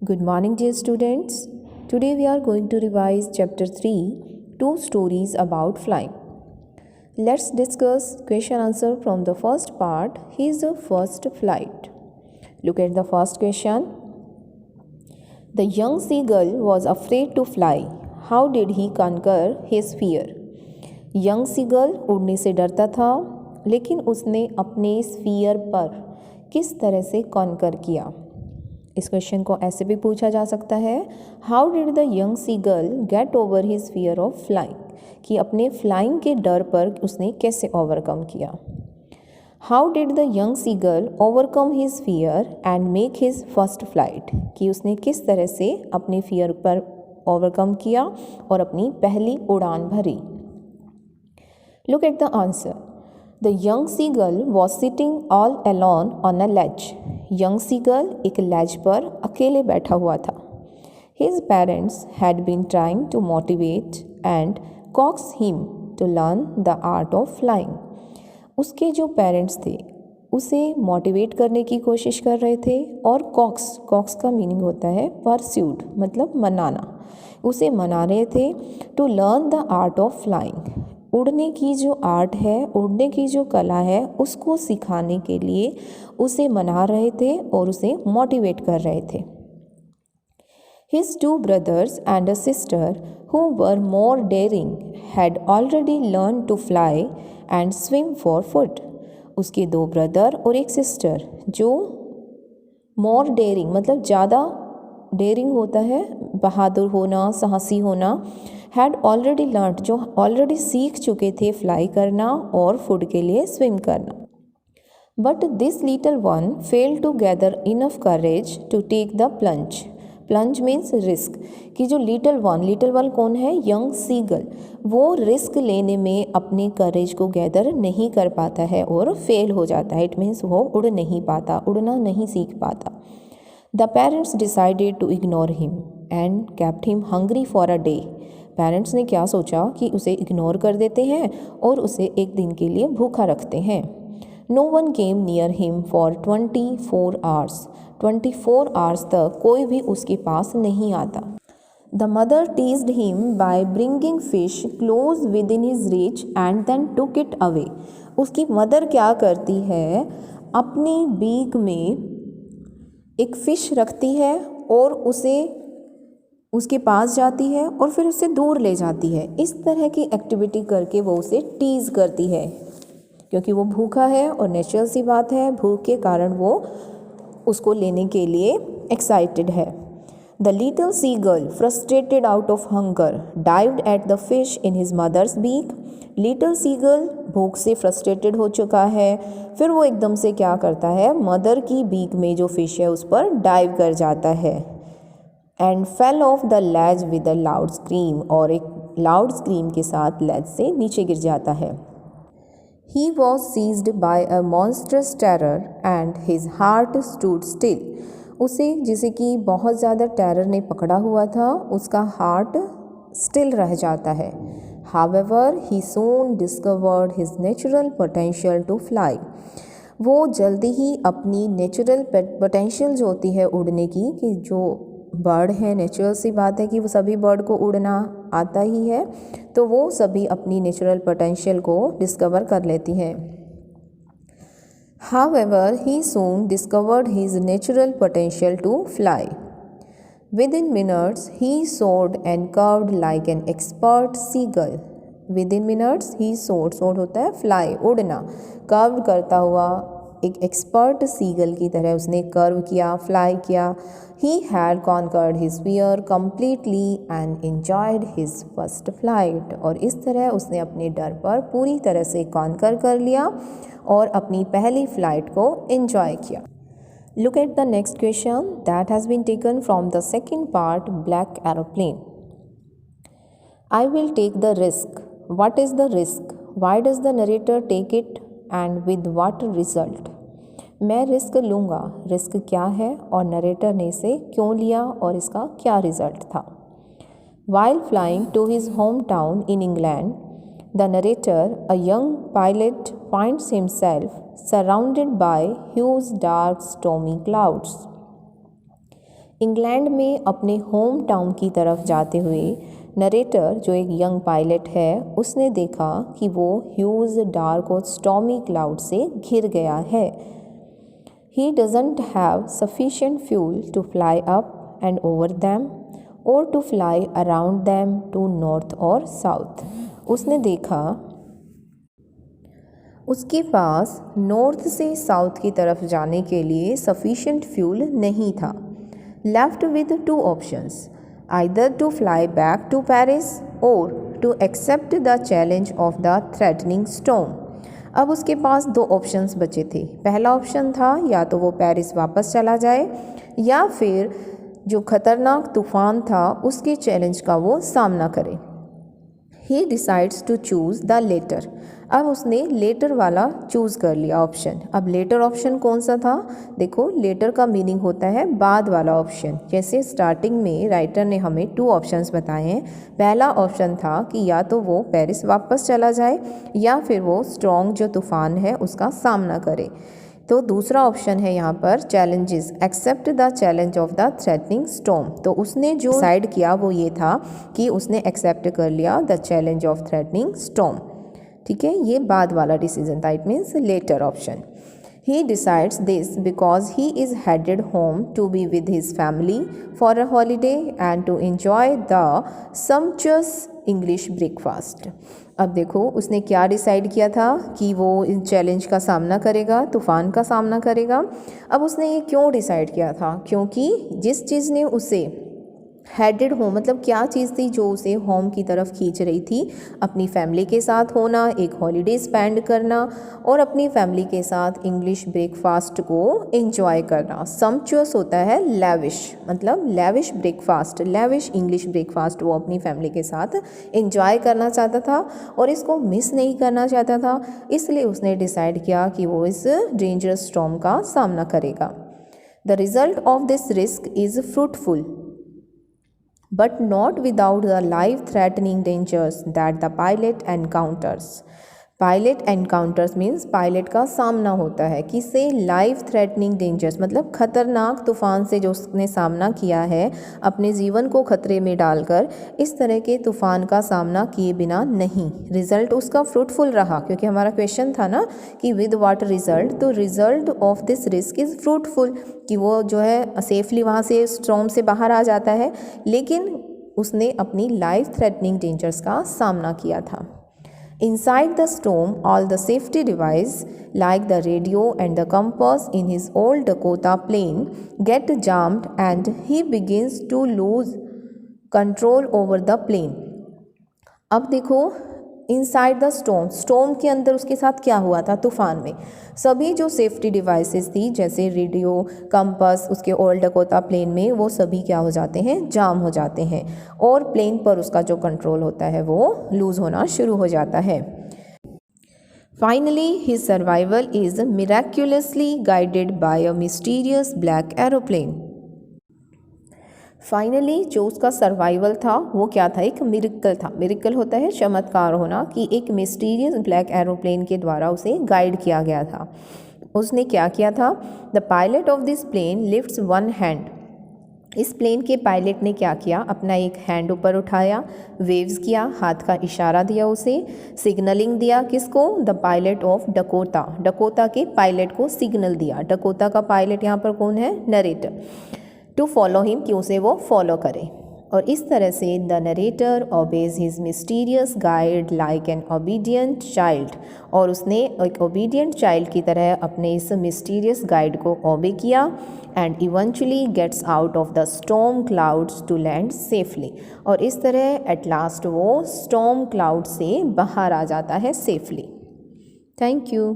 Good morning, dear students. Today we are going to revise chapter 3, two stories about flying. Let's discuss question answer from the first part, his first flight. Look at the first question. The young seagull was afraid to fly. How did he conquer his fear? Young seagull उड़ने से डरता था, लेकिन उसने अपने इस fear पर किस तरह से कॉन्कर किया। इस क्वेश्चन को ऐसे भी पूछा जा सकता है, how did the young seagull get over his fear of flying, कि अपने फ्लाइंग के डर पर उसने कैसे ओवरकम किया। How did the young seagull overcome his fear and make his first flight, कि उसने किस तरह से अपने फियर पर ओवरकम किया और अपनी पहली उड़ान भरी। Look at the answer. The young seagull was sitting all alone on a ledge. Young seagull एक ledge पर अकेले बैठा हुआ था. His parents had been trying to motivate and coax him to learn the art of flying. उसके जो parents थे उसे मोटिवेट करने की कोशिश कर रहे थे और कॉक्स का मीनिंग होता है परस्यूड, मतलब मनाना, उसे मना रहे थे to learn the art of flying, उड़ने की जो आर्ट है, उड़ने की जो कला है, उसको सिखाने के लिए उसे मना रहे थे और उसे मोटिवेट कर रहे थे। His two brothers and a sister, who were more daring, had already learned to fly and swim for food. उसके दो ब्रदर और एक सिस्टर जो मोर डेयरिंग मतलब ज़्यादा डेयरिंग होता है, बहादुर होना, साहसी होना, हैड ऑलरेडी लर्न, जो ऑलरेडी सीख चुके थे फ्लाई करना और फूड के लिए स्विम करना। But this little one fail to gather enough courage to take the plunge. Plunge means risk, कि जो लिटल वन कौन है? Young seagull. वो रिस्क लेने में अपने करेज को गैदर नहीं कर पाता है और फेल हो जाता है। इट मीन्स वो उड़ नहीं पाता, उड़ना नहीं सीख पाता। The parents decided to ignore him and kept him hungry for a day. Parents ने क्या सोचा कि उसे इग्नोर कर देते हैं और उसे एक दिन के लिए भूखा रखते हैं। No one came near him for 24 hours. 24 hours तक कोई भी उसके पास नहीं आता। The mother teased him by bringing fish close within his reach and then took it away. उसकी मदर क्या करती है, अपनी बीक में एक फ़िश रखती है और उसे उसके पास जाती है और फिर उसे दूर ले जाती है। इस तरह की एक्टिविटी करके वो उसे टीज़ करती है, क्योंकि वो भूखा है और नेचुरल सी बात है, भूख के कारण वो उसको लेने के लिए एक्साइटेड है। The little seagull frustrated out of hunger dived at the fish in his mother's beak. Little seagull भूख से फ्रस्ट्रेटेड हो चुका है, फिर वो एकदम से क्या करता है, मदर की बीक में जो फिश है उस पर डाइव कर जाता है। And fell off the ledge with a loud scream, और एक लाउड स्क्रीम के साथ लेज से नीचे गिर जाता है। He was seized by a monstrous terror and his heart stood still. उसे जिसे कि बहुत ज़्यादा टेरर ने पकड़ा हुआ था, उसका हार्ट स्टिल रह जाता है। However, he soon discovered his natural potential to fly. वो जल्दी ही अपनी नेचुरल पोटेंशियल जो होती है उड़ने की, कि जो बर्ड है, नेचुरल सी बात है कि वो सभी बर्ड को उड़ना आता ही है, तो वो सभी अपनी नेचुरल पोटेंशियल को डिस्कवर कर लेती हैं। However, he soon discovered his natural potential to fly. Within minutes, he soared and curved like an expert seagull. Within minutes, he soared होता है fly, उड़ना, कर्व करता हुआ एक एक्सपर्ट सीगल की तरह उसने कर्व किया, फ्लाई किया। He had conquered his fear completely and enjoyed his first flight. और इस तरह उसने अपने डर पर पूरी तरह से कॉन्कर कर लिया और अपनी पहली फ्लाइट को एंजॉय किया। Look at the next question that has been taken from the second part, Black Aeroplane. I will take the risk. What is the risk? Why does the narrator take it and with what result? मैं risk लूँगा, risk क्या है और narrator ने इसे क्यों लिया और इसका क्या रिजल्ट था। While flying to his hometown in England, the narrator, a young pilot, finds himself surrounded by huge dark stormy clouds. England में अपने होम टाउन की तरफ जाते हुए नरेटर, जो एक यंग पायलट है, उसने देखा कि वो ह्यूज डार्क और स्टॉर्मी क्लाउड से घिर गया है। He doesn't have sufficient fuel to fly up and over them or to fly around them to north or south. उसने देखा उसके पास नॉर्थ से साउथ की तरफ जाने के लिए सफिशिएंट फ्यूल नहीं था। Left with two options, either to fly back to Paris or to accept the challenge of the threatening storm. अब उसके पास दो ऑप्शंस बचे थे। पहला ऑप्शन था या तो वो पेरिस वापस चला जाए या फिर जो खतरनाक तूफान था उसके चैलेंज का वो सामना करे। He decides to choose the latter. अब उसने लेटर वाला चूज़ कर लिया ऑप्शन। अब लेटर ऑप्शन कौन सा था? देखो, लेटर का मीनिंग होता है बाद वाला ऑप्शन। जैसे स्टार्टिंग में राइटर ने हमें टू ऑप्शंस बताए हैं। पहला ऑप्शन था कि या तो वो पेरिस वापस चला जाए या फिर वो स्ट्रॉन्ग जो तूफान है उसका सामना करे। तो दूसरा ऑप्शन है यहाँ पर challenges, accept the challenge of the threatening storm. तो उसने जो डिसाइड किया वो ये था कि उसने एक्सेप्ट कर लिया the challenge of threatening storm. ठीक है, ये बाद वाला डिसीजन था, it means latter option. He decides this because he is headed home to be with his family for a holiday and to enjoy the sumptuous English breakfast. अब देखो उसने क्या डिसाइड किया था कि वो इस चैलेंज का सामना करेगा, तूफ़ान का सामना करेगा। अब उसने ये क्यों डिसाइड किया था? क्योंकि जिस चीज़ ने उसे हेडेड होम, मतलब क्या चीज़ थी जो उसे होम की तरफ खींच रही थी? अपनी फैमिली के साथ होना, एक हॉलीडे स्पेंड करना और अपनी फैमिली के साथ इंग्लिश ब्रेकफास्ट को एंजॉय करना। सम्पचुअस होता है लैविश, मतलब lavish breakfast, lavish English breakfast वो अपनी फैमिली के साथ एंजॉय करना चाहता था और इसको मिस नहीं करना चाहता था। इसलिए उसने डिसाइड किया कि वो इस डेंजरस स्टॉर्म का सामना करेगा। The result of this risk is fruitful but not without the life-threatening dangers that the pilot encounters. Pilot encounters means pilot का सामना होता है किससे? लाइफ थ्रेटनिंग डेंजर्स, मतलब खतरनाक तूफ़ान से जो उसने सामना किया है अपने जीवन को खतरे में डालकर, इस तरह के तूफ़ान का सामना किए बिना नहीं। रिज़ल्ट उसका फ्रूटफुल रहा, क्योंकि हमारा क्वेश्चन था ना कि विद वाट रिज़ल्ट, तो result of this risk is fruitful, कि वो जो है सेफली वहाँ से स्टॉर्म से बाहर आ जाता है, लेकिन उसने अपनी लाइफ थ्रेटनिंग डेंजर्स का सामना किया था। Inside the storm, all the safety devices like the radio and the compass in his old Dakota plane get jammed and he begins to lose control over the plane. अब देखो, inside the storm, storm के अंदर उसके साथ क्या हुआ था? तूफान में सभी जो सेफ्टी डिवाइसेस थी जैसे रेडियो, कंपास, उसके ओल्ड डकोटा प्लेन में, वो सभी क्या हो जाते हैं? जाम हो जाते हैं और प्लेन पर उसका जो कंट्रोल होता है वो लूज़ होना शुरू हो जाता है। Finally his survival is miraculously guided by a mysterious black aeroplane. Finally जो उसका सर्वाइवल था वो क्या था? एक मिरेकल था। मिरेकल होता है चमत्कार होना, कि एक मिस्टीरियस ब्लैक एरोप्लेन के द्वारा उसे गाइड किया गया था। उसने क्या किया था? The pilot of this plane lifts one hand. इस प्लेन के पायलट ने क्या किया? अपना एक हैंड ऊपर उठाया, वेव्स किया, हाथ का इशारा दिया, उसे सिग्नलिंग दिया। किसको? The pilot of Dakota, Dakota के पायलट को सिग्नल दिया। डकोटा का पायलट यहाँ पर कौन है? नरेटर। टू फॉलो हिम, कि उसे वो फॉलो करे। और इस तरह से the narrator obeys his mysterious guide like an obedient child, और उसने एक ओबीडियंट चाइल्ड की तरह अपने इस मिस्टीरियस गाइड को ओबे किया and eventually gets out of the storm clouds to land safely. और इस तरह एट लास्ट वो स्टॉर्म क्लाउड से बाहर आ जाता है सेफली। Thank you.